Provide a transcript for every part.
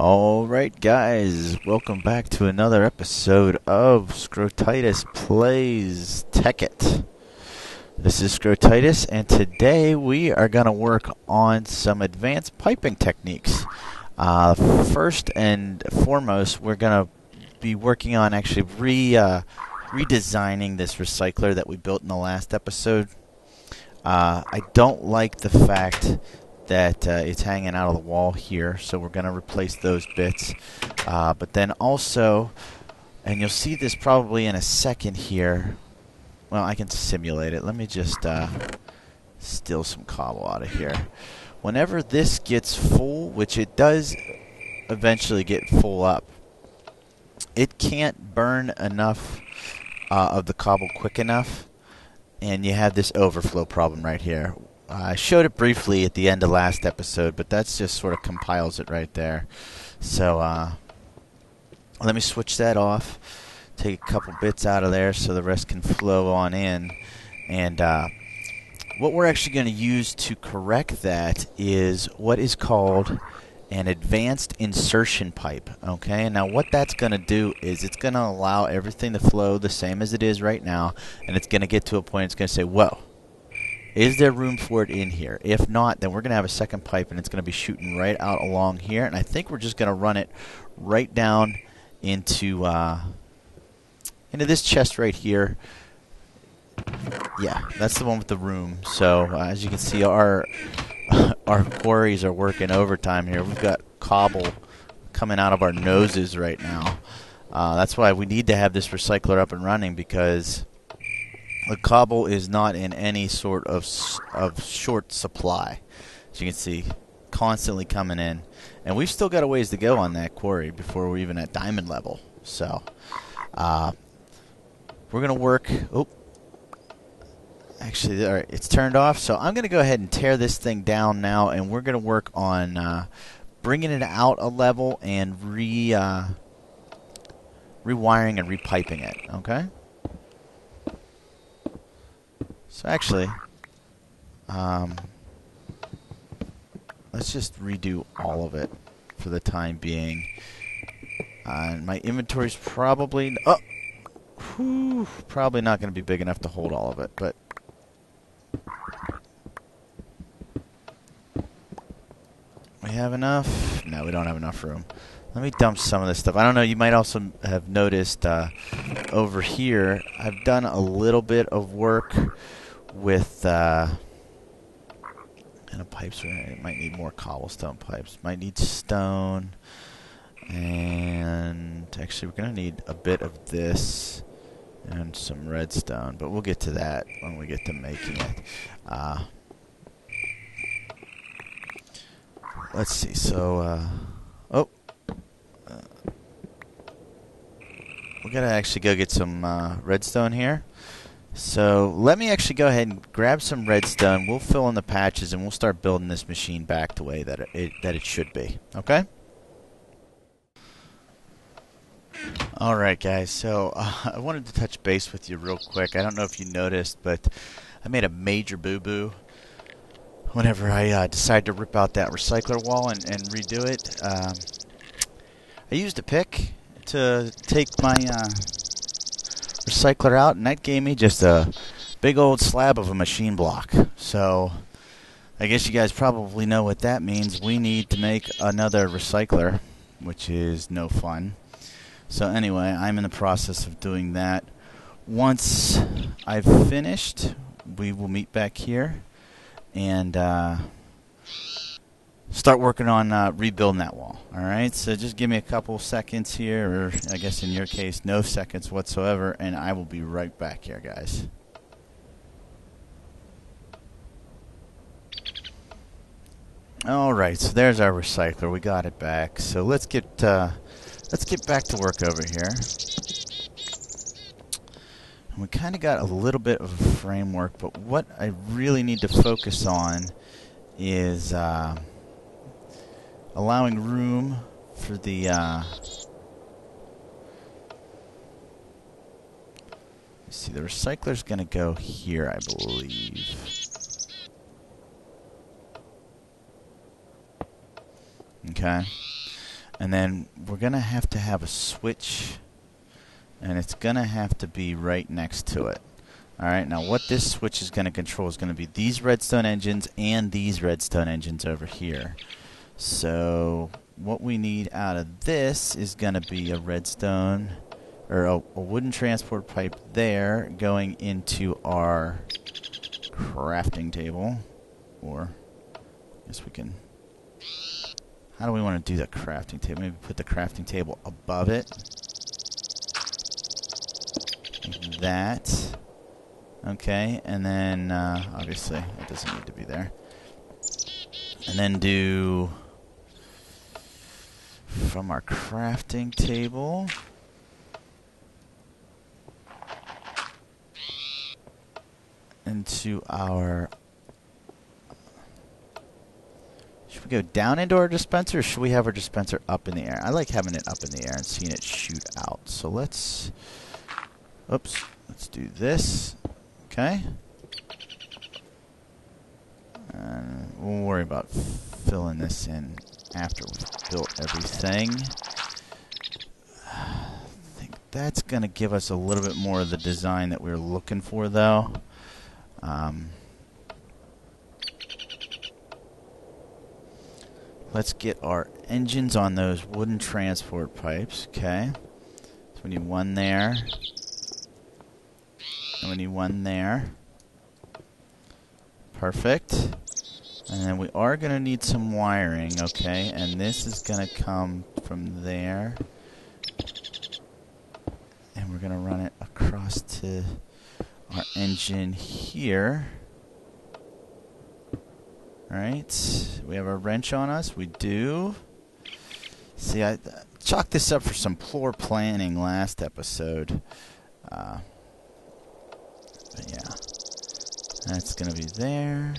Alright guys, welcome back to another episode of Scrotitis Plays Tekkit. This is Scrotitis, and today we are going to work on some advanced piping techniques. First and foremost, we're going to be working on actually redesigning this recycler that we built in the last episode. I don't like the fact that it's hanging out of the wall here, so we're going to replace those bits. But then also, and you'll see this probably in a second here. Well, I can simulate it. Let me just steal some cobble out of here. Whenever this gets full, which it does eventually get full up, it can't burn enough of the cobble quick enough, and you have this overflow problem right here. I showed it briefly at the end of last episode, but that's just sort of compiles it right there. So let me switch that off, take a couple bits out of there so the rest can flow on in. And what we're actually going to use to correct that is what is called an advanced insertion pipe. Okay, now what that's going to do is it's going to allow everything to flow the same as it is right now, and it's going to get to a point it's going to say, whoa, is there room for it in here? If not, then we're going to have a second pipe, and it's going to be shooting right out along here. And I think we're just going to run it right down into this chest right here. Yeah, that's the one with the room. So as you can see, our quarries are working overtime here. We've got cobble coming out of our noses right now. That's why we need to have this recycler up and running, because the cobble is not in any sort of short supply. As you can see, constantly coming in. And we've still got a ways to go on that quarry before we're even at diamond level. So, we're going to work... Oh, actually, all right, it's turned off. So I'm going to go ahead and tear this thing down now, and we're going to work on bringing it out a level and rewiring and repiping it, okay? So actually, let's just redo all of it for the time being. My inventory's probably probably not going to be big enough to hold all of it, but we have enough? No, we don't have enough room. Let me dump some of this stuff. I don't know, you might also have noticed over here, I've done a little bit of work with and pipes. It might need more cobblestone pipes. Might need stone, and actually we're gonna need a bit of this and some redstone, but we'll get to that when we get to making it. Let's see. So we gotta actually go get some redstone here. So let me actually go ahead and grab some redstone. We'll fill in the patches, and we'll start building this machine back the way that it should be. Okay? All right, guys. So I wanted to touch base with you real quick. I don't know if you noticed, but I made a major boo-boo whenever I decided to rip out that recycler wall and redo it. I used a pick to take my recycler out, and that gave me just a big old slab of a machine block. So I guess you guys probably know what that means. We need to make another recycler, which is no fun. So anyway, I'm in the process of doing that. Once I've finished, we will meet back here and start working on rebuilding that wall. Alright, so just give me a couple seconds here, or I guess in your case, no seconds whatsoever, and I will be right back here, guys. Alright, so there's our recycler. We got it back. So let's get back to work over here. And we kind of got a little bit of a framework, but what I really need to focus on is allowing room for the see, the recycler's gonna go here, I believe. Okay. And then we're going to have a switch, and it's going to have to be right next to it. Alright, now what this switch is going to control is going to be these redstone engines and these redstone engines over here. So what we need out of this is going to be a redstone, or a wooden transport pipe there going into our crafting table. Or, I guess we can... How do we want to do the crafting table? Maybe put the crafting table above it. Like that. Okay, and then, obviously, it doesn't need to be there. And then do... From our crafting table... into our... Should we go down into our dispenser, or should we have our dispenser up in the air? I like having it up in the air and seeing it shoot out. So let's... Oops. Let's do this. Okay. And we'll worry about filling this in after we've built everything. I think that's going to give us a little bit more of the design that we were looking for, though. Let's get our engines on those wooden transport pipes. Okay. So we need one there. And we need one there. Perfect. And then we are going to need some wiring, okay? And this is going to come from there. And we're going to run it across to our engine here. Alright. We have a wrench on us. We do. See, I chalked this up for some floor planning last episode. But yeah, that's going to be there.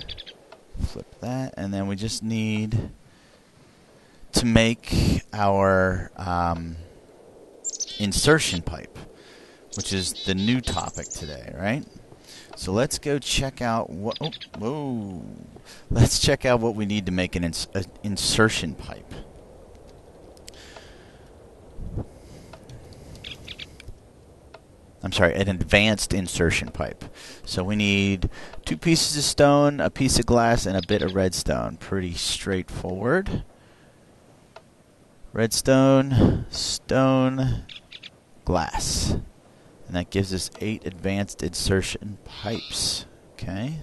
Flip that. And then we just need to make our insertion pipe, which is the new topic today, right? So let's go check out what... Oh, whoa. Let's check out what we need to make an insertion pipe. I'm sorry, an advanced insertion pipe. So we need 2 pieces of stone, a piece of glass, and a bit of redstone. Pretty straightforward. Redstone, stone, glass. And that gives us 8 advanced insertion pipes. Okay.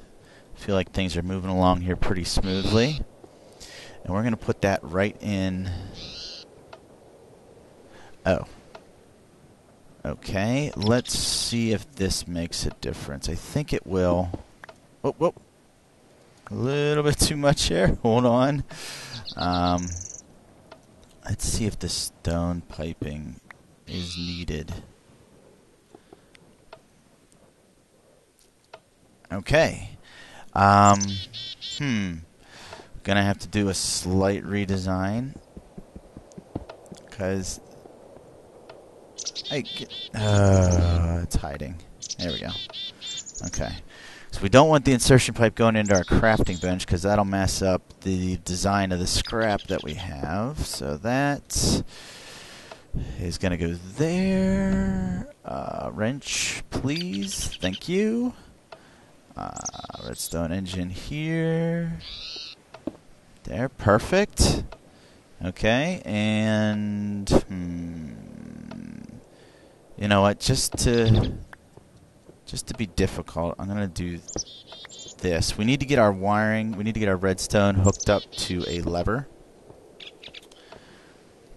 I feel like things are moving along here pretty smoothly. And we're going to put that right in... Oh. Okay, let's see if this makes a difference. I think it will. Whoop, whoop. A little bit too much here. Hold on. Let's see if the stone piping is needed. Okay. Gonna have to do a slight redesign. Because... it's hiding. There we go. Okay. So we don't want the insertion pipe going into our crafting bench because that'll mess up the design of the scrap that we have. So that is going to go there. Wrench, please. Thank you. Redstone engine here. There. Perfect. Okay. And... You know what? Just to be difficult, I'm gonna do this. We need to get our wiring. We need to get our redstone hooked up to a lever.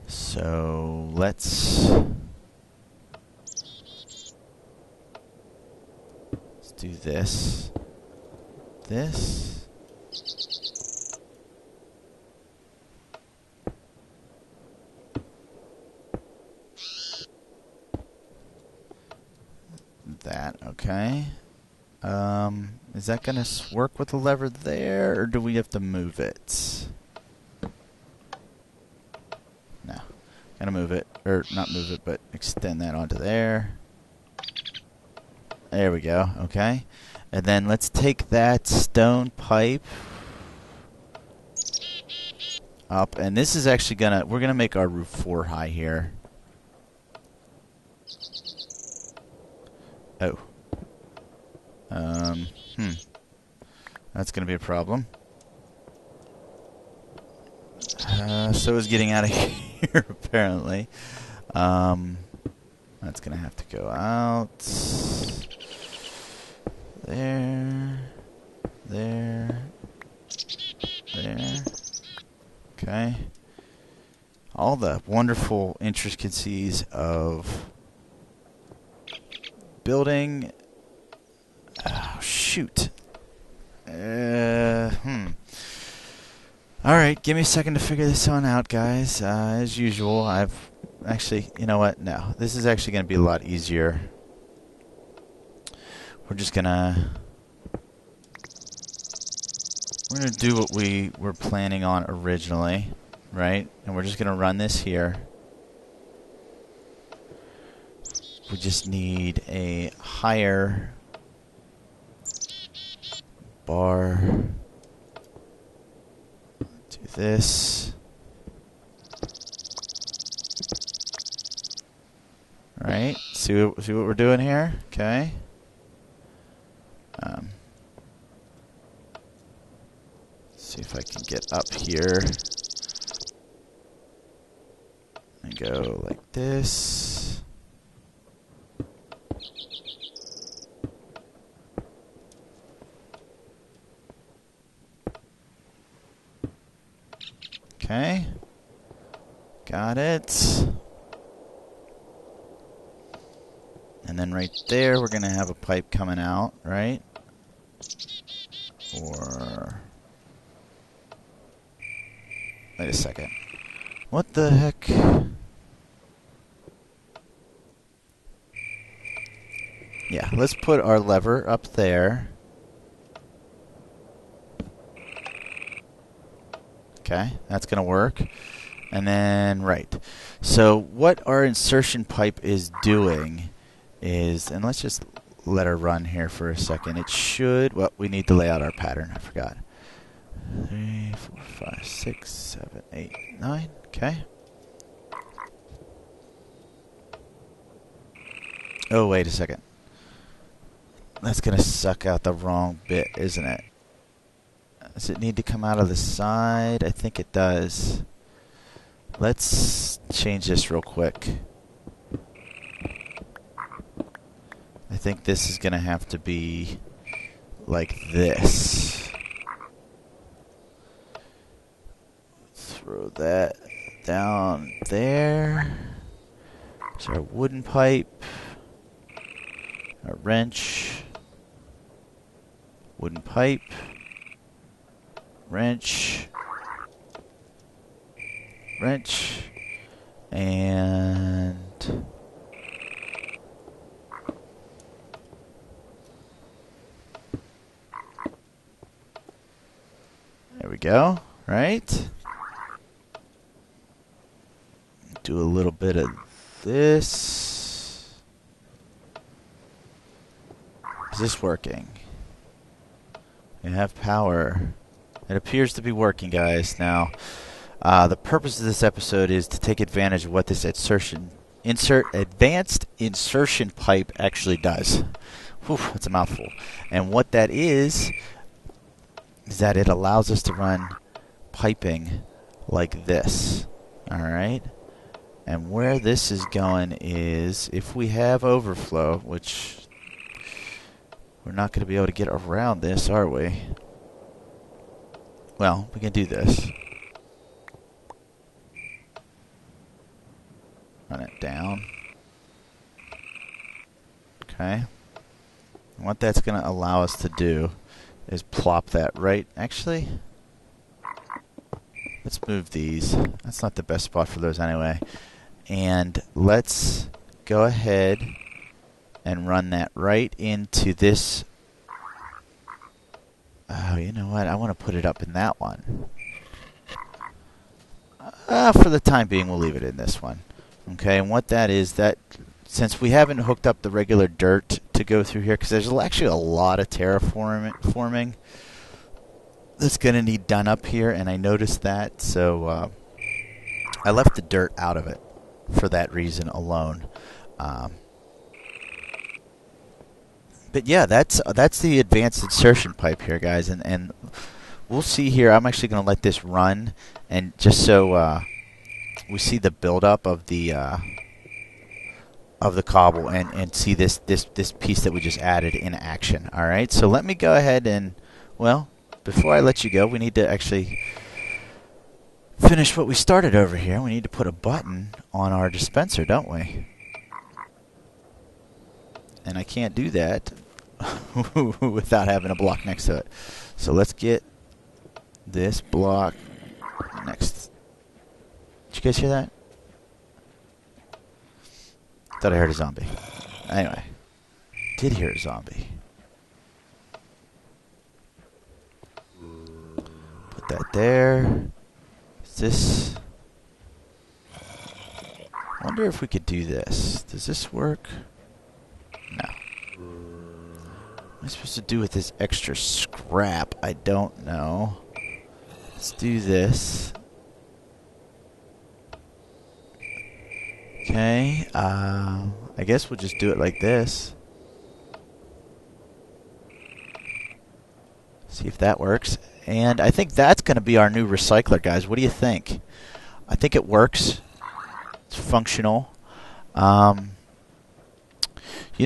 So let's do this. This. That, okay. Is that going to work with the lever there, or do we have to move it? No. Gotta move it, or not move it, but extend that onto there. There we go, okay. And then let's take that stone pipe up, and this is actually we're gonna make our roof 4 high here. Oh. That's gonna be a problem. So is getting out of here, apparently. That's gonna have to go out. There. There. There. Okay. All the wonderful intricacies of building. Oh, shoot. Alright, give me a second to figure this one out, guys. As usual, I've actually, you know what? No, this is actually going to be a lot easier. We're gonna do what we were planning on originally, right? And we're just gonna run this here. We just need a higher bar. Do this. Right? See what we're doing here? Okay. See if I can get up here and go like this. Okay. Got it. And then right there, we're going to have a pipe coming out, right? Or... wait a second. What the heck? Yeah, let's put our lever up there. Okay, that's going to work. And then, right. So what our insertion pipe is doing is, and let's just let her run here for a second. It should, well, we need to lay out our pattern. I forgot. 3, 4, 5, 6, 7, 8, 9. Okay. Oh, wait a second. That's going to suck out the wrong bit, isn't it? Does it need to come out of the side? I think it does. Let's change this real quick. I think this is going to have to be like this. Throw that down there. There's our wooden pipe. A wrench. Wooden pipe. Wrench. Wrench. And... there we go, right? Do a little bit of this. Is this working? We have power. It appears to be working, guys. Now, the purpose of this episode is to take advantage of what this advanced insertion pipe actually does. Whew, that's a mouthful. And what that is that it allows us to run piping like this. Alright? And where this is going is, if we have overflow, which we're not going to be able to get around this, are we? Well, we can do this. Run it down. Okay. And what that's going to allow us to do is plop that right. Actually, let's move these. That's not the best spot for those anyway. And let's go ahead and run that right into this. Oh, you know what? I want to put it up in that one. For the time being, we'll leave it in this one. Okay, and what that is, that since we haven't hooked up the regular dirt to go through here, because there's actually a lot of terraforming that's going to need done up here, and I noticed that, so I left the dirt out of it for that reason alone. But yeah, that's the advanced insertion pipe here, guys, and we'll see here. I'm actually going to let this run, and just so we see the buildup of the cobble and see this piece that we just added in action. All right, so let me go ahead and, well, before I let you go, we need to actually finish what we started over here. We need to put a button on our dispenser, don't we? And I can't do that without having a block next to it. So let's get this block next. Did you guys hear that? Thought I heard a zombie. Anyway, did hear a zombie. Put that there. Is this... I wonder if we could do this. Does this work? No. What am I supposed to do with this extra scrap? I don't know. Let's do this. Okay, I guess we'll just do it like this. See if that works. And I think that's going to be our new recycler, guys. What do you think? I think it works. It's functional. You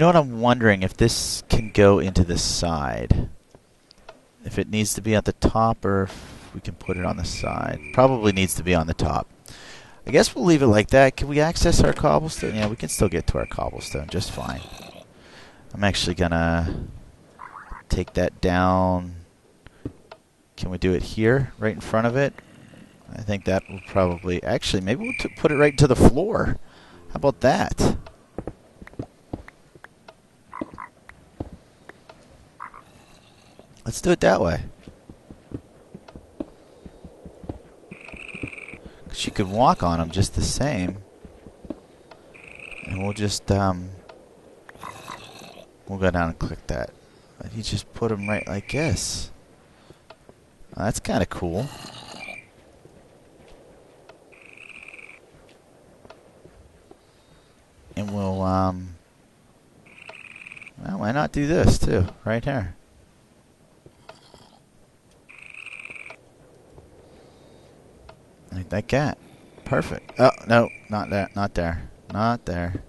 know what I'm wondering? If this can go into the side. If it needs to be at the top or if we can put it on the side. Probably needs to be on the top. I guess we'll leave it like that. Can we access our cobblestone? Yeah, we can still get to our cobblestone just fine. I'm actually going to take that down. Can we do it here, right in front of it? I think that will probably... Actually, maybe we'll put it right to the floor. How about that? Let's do it that way. Because you could walk on them just the same. And we'll just, we'll go down and click that. But you just put them right like this. Well, that's kind of cool. And we'll, well, why not do this too, right here? Like that cat. Perfect. Oh, no, not there, not there, not there.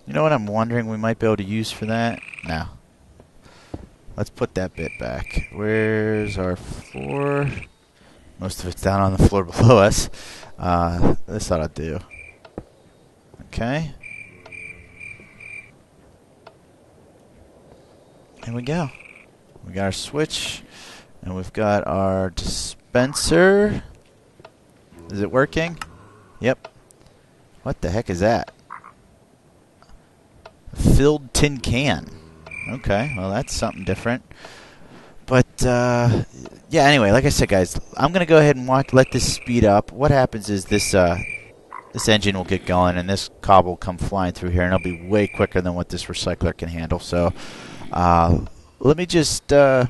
You know what I'm wondering we might be able to use for that? No. Let's put that bit back. Where's our floor? Most of it's down on the floor below us. This ought to do. Okay. Here we go. We got our switch, and we've got our dispenser. Is it working? Yep. What the heck is that? A filled tin can. Okay, well that's something different. But yeah. Anyway, like I said, guys, I'm gonna go ahead and let this speed up. What happens is this engine will get going, and this cobble will come flying through here, and it'll be way quicker than what this recycler can handle. So. Let me just go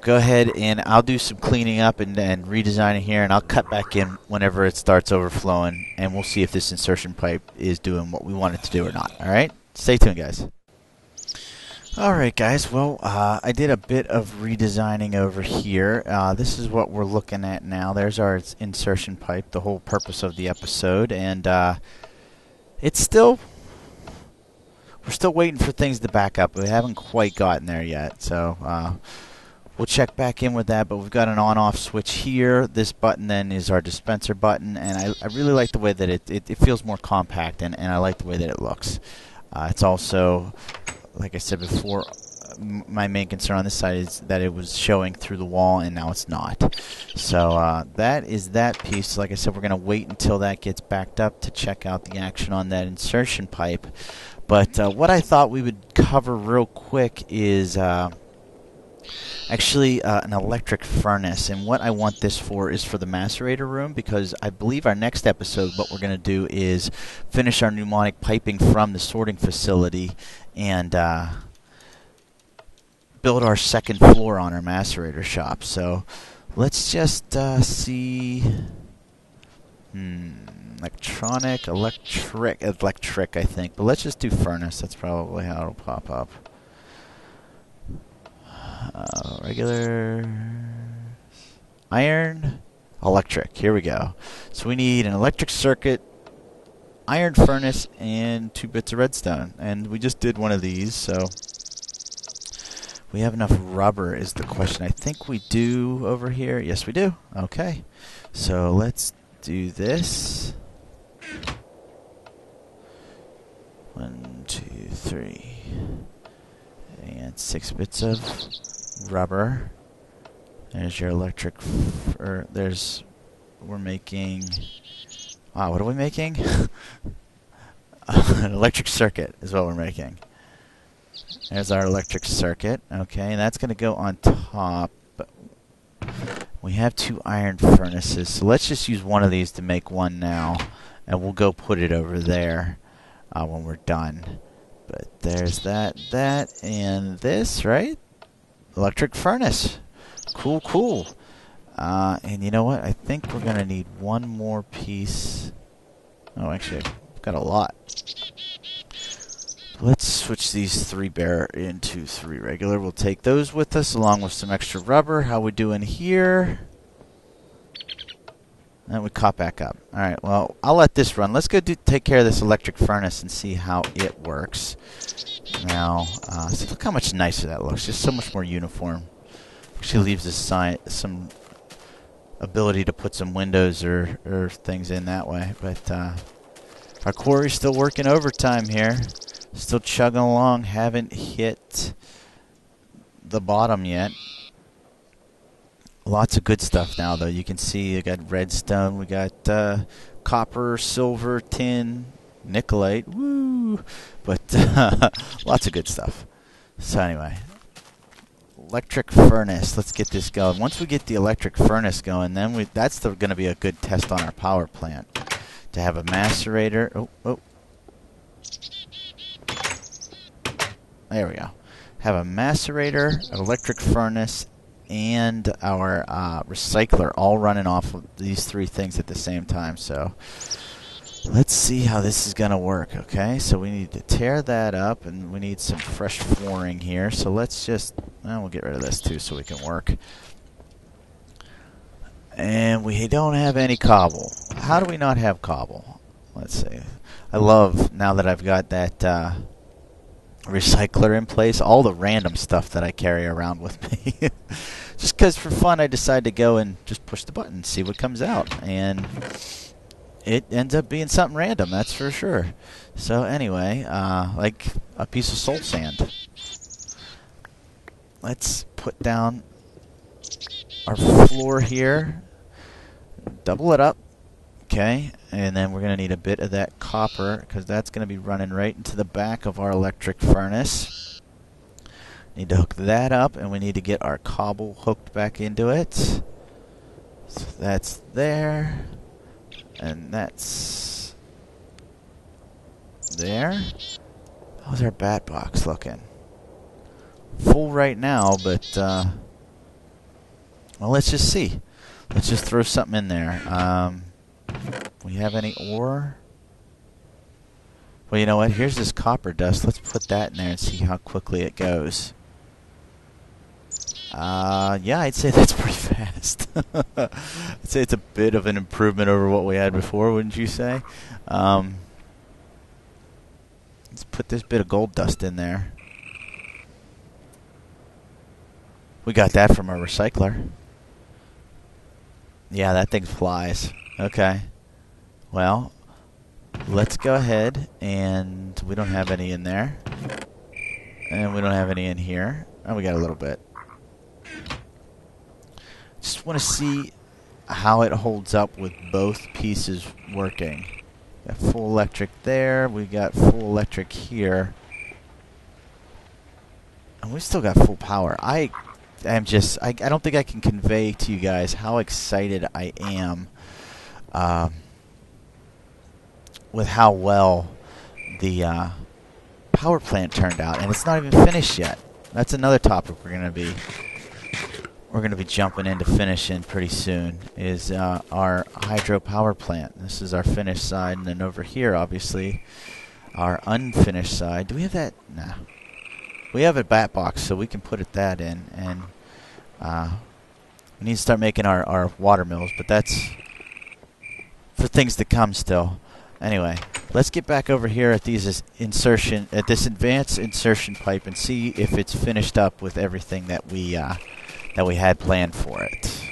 ahead and I'll do some cleaning up and redesigning here, and I'll cut back in whenever it starts overflowing, and we'll see if this insertion pipe is doing what we want it to do or not. Alright? Stay tuned, guys. Alright, guys. Well, I did a bit of redesigning over here. This is what we're looking at now. There's our insertion pipe, the whole purpose of the episode, and it's still... We're still waiting for things to back up. We haven't quite gotten there yet, so we'll check back in with that. But we've got an on-off switch here. This button then is our dispenser button, and I really like the way that it feels more compact, and I like the way that it looks. It's also, like I said before, my main concern on this side is that it was showing through the wall, and now it's not. So that is that piece. Like I said, we're going to wait until that gets backed up to check out the action on that insertion pipe. But what I thought we would cover real quick is Actually, an electric furnace, and what I want this for is for the macerator room, because I believe our next episode, what we're going to do is finish our pneumatic piping from the sorting facility and build our second floor on our macerator shop. So let's just see. Electric, I think. But let's just do furnace. That's probably how it'll pop up. Regular iron, electric. Here we go. So we need an electric circuit, iron furnace, and 2 bits of redstone. And we just did one of these, so we have enough rubber is the question. I think we do over here. Yes, we do. Okay. So let's do this. 1, 2, 3. And 6 bits of rubber. There's your electric. We're making. What are we making? An electric circuit is what we're making. There's our electric circuit. Okay, and that's going to go on top. We have 2 iron furnaces, so let's just use one of these to make one now, and we'll go put it over there when we're done. But there's that, and this, right? Electric furnace. Cool, cool. And you know what? I think we're going to need one more piece. Oh, actually, I've got a lot. Let's switch these 3 bare into 3 regular. We'll take those with us along with some extra rubber. How we doing here? And we caught back up. Alright, well, I'll let this run. Let's go take care of this electric furnace and see how it works. Now, so look how much nicer that looks. Just so much more uniform. Actually leaves us some ability to put some windows or things in that way. But our quarry's still working overtime here. Still chugging along. Haven't hit the bottom yet. Lots of good stuff now, though. You can see you got redstone. We got copper, silver, tin, nickelite. Woo! But lots of good stuff. So anyway, electric furnace. Let's get this going. Once we get the electric furnace going, then that's going to be a good test on our power plant. To have a macerator. Oh. There we go. Have a macerator, an electric furnace, and our recycler all running off of these 3 things at the same time. So let's see how this is going to work, okay? So we need to tear that up, and we need some fresh flooring here. So let's just, we'll get rid of this too so we can work. And we don't have any cobble. How do we not have cobble? Let's see. I love, now that I've got that recycler in place, all the random stuff that I carry around with me. Just because for fun I decide to go and just push the button, see what comes out, and it ends up being something random, that's for sure. So anyway, like a piece of soul sand. Let's put down our floor here, double it up, okay, and then we're going to need a bit of that copper because that's going to be running right into the back of our electric furnace. Need to hook that up, and we need to get our cobble hooked back into it. So that's there, and that's there. How's our bat box looking? Full right now, but well, let's just see. Let's just throw something in there. We have any ore? Well, you know what? Here's this copper dust. Let's put that in there and see how quickly it goes. Yeah, I'd say that's pretty fast. I'd say it's a bit of an improvement over what we had before, wouldn't you say? Let's put this bit of gold dust in there. We got that from our recycler. Yeah, that thing flies. Okay. Well, let's go ahead, and we don't have any in there. And we don't have any in here. Oh, we got a little bit. Just want to see how it holds up with both pieces working. Got full electric there. We got full electric here. And we still got full power. I I'm just, I don't think I can convey to you guys how excited I am with how well the power plant turned out, and it's not even finished yet. That's another topic we're gonna be jumping into finishing pretty soon. Is our hydro power plant. This is our finished side, and then over here, obviously, our unfinished side. Do we have that? Nah. We have a bat box, so we can put that in, and we need to start making our water mills, but that's for things to come still. Anyway, let's get back over here at this advanced insertion pipe and see if it's finished up with everything that we had planned for it.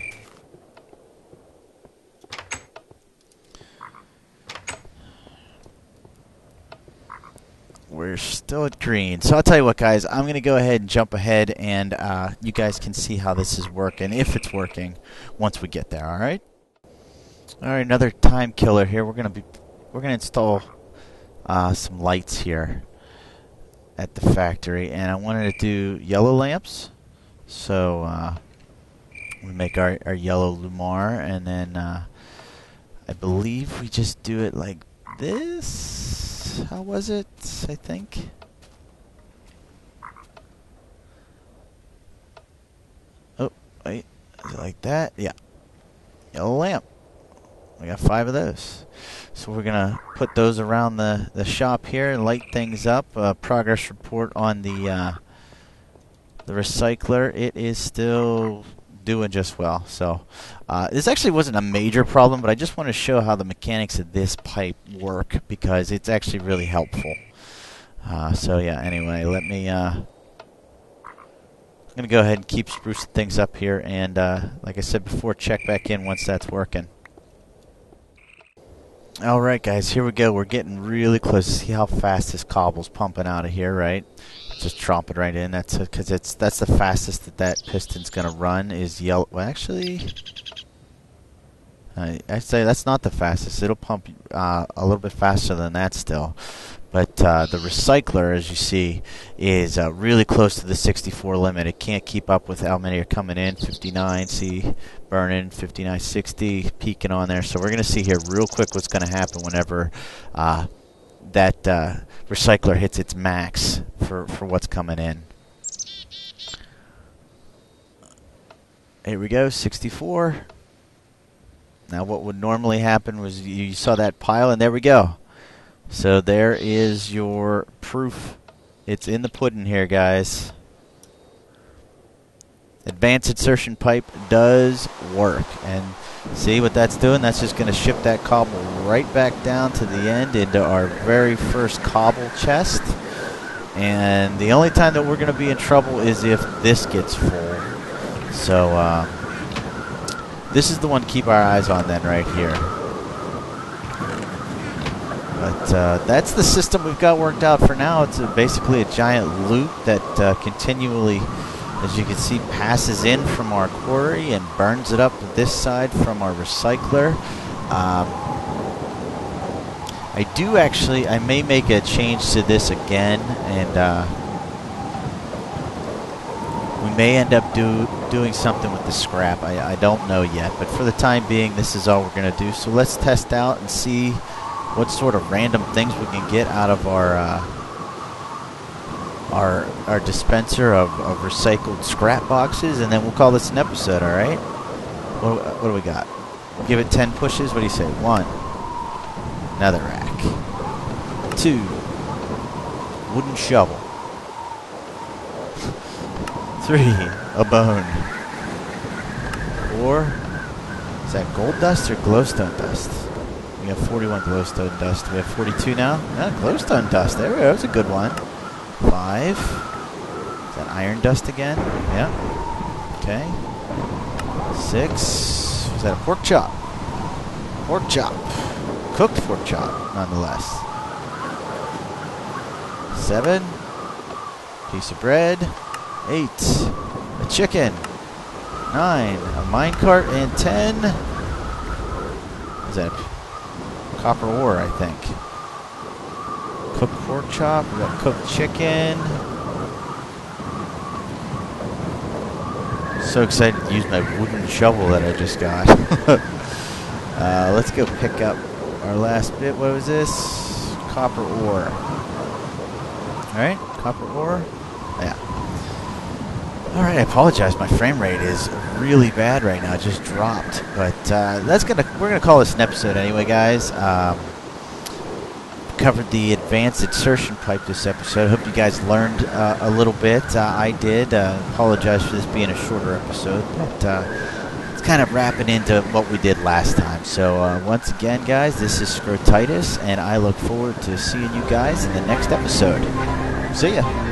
We're still at green. So I'll tell you what, guys. I'm going to go ahead and jump ahead, and you guys can see how this is working, if it's working, once we get there, all right? All right, another time killer here. We're going to install some lights here at the factory, and I wanted to do yellow lamps. So we make our yellow lumar, and then I believe we just do it like this. How was it? I think. Oh, wait. Is it like that? Yeah. Yellow lamp. We got 5 of those. So we're going to put those around the shop here and light things up. Progress report on the recycler. It is still doing just well. So this actually wasn't a major problem, but I just want to show how the mechanics of this pipe work, because it's actually really helpful. So yeah, anyway, let me I'm gonna go ahead and keep sprucing things up here, and like I said before, check back in once that's working. Alright guys, here we go. We're getting really close. See how fast this cobble's pumping out of here, right? Just tromp it right in. That's because that's the fastest that piston's gonna run is yellow. Well, actually, I'd say that's not the fastest. It'll pump a little bit faster than that still. But the recycler, as you see, is really close to the 64 limit. It can't keep up with how many are coming in. 59, see, burning, 59, 60, peaking on there. So we're going to see here real quick what's going to happen whenever that recycler hits its max for what's coming in. Here we go, 64. Now what would normally happen was you saw that pile, and there we go. So there is your proof. It's in the pudding here, guys. Advanced insertion pipe does work. And see what that's doing? That's just going to ship that cobble right back down to the end into our very first cobble chest. And the only time that we're going to be in trouble is if this gets full. So this is the one to keep our eyes on then right here. But that's the system we've got worked out for now. It's basically a giant loop that continually, as you can see, passes in from our quarry and burns it up this side from our recycler. I may make a change to this again, and we may end up doing something with the scrap. I don't know yet, but for the time being, this is all we're going to do. So let's test out and see what sort of random things we can get out of our dispenser of recycled scrap boxes, and then we'll call this an episode, all right? What do we got? Give it 10 pushes. What do you say? 1. Another rack. 2. Wooden shovel. 3. A bone. 4. Is that gold dust or glowstone dust? We have 41 glowstone dust. We have 42 now. Ah, glowstone dust. There we go. That's a good one. 5. Is that iron dust again? Yeah. Okay. 6. Is that a pork chop? Pork chop. Cooked pork chop, nonetheless. 7. Piece of bread. 8. A chicken. 9. A minecart. And 10. Is that copper ore, I think. Cooked pork chop. We got cooked chicken. So excited to use my wooden shovel that I just got. Let's go pick up our last bit. What was this? Copper ore. Alright, copper ore. Yeah. Alright, I apologize. My frame rate is really bad right now. It just dropped. But we're gonna call this an episode anyway, guys. Covered the advanced insertion pipe this episode. Hope you guys learned a little bit. I did. Apologize for this being a shorter episode, but it's kind of wrapping into what we did last time. So once again, guys, this is Scrotitis, and I look forward to seeing you guys in the next episode. See ya.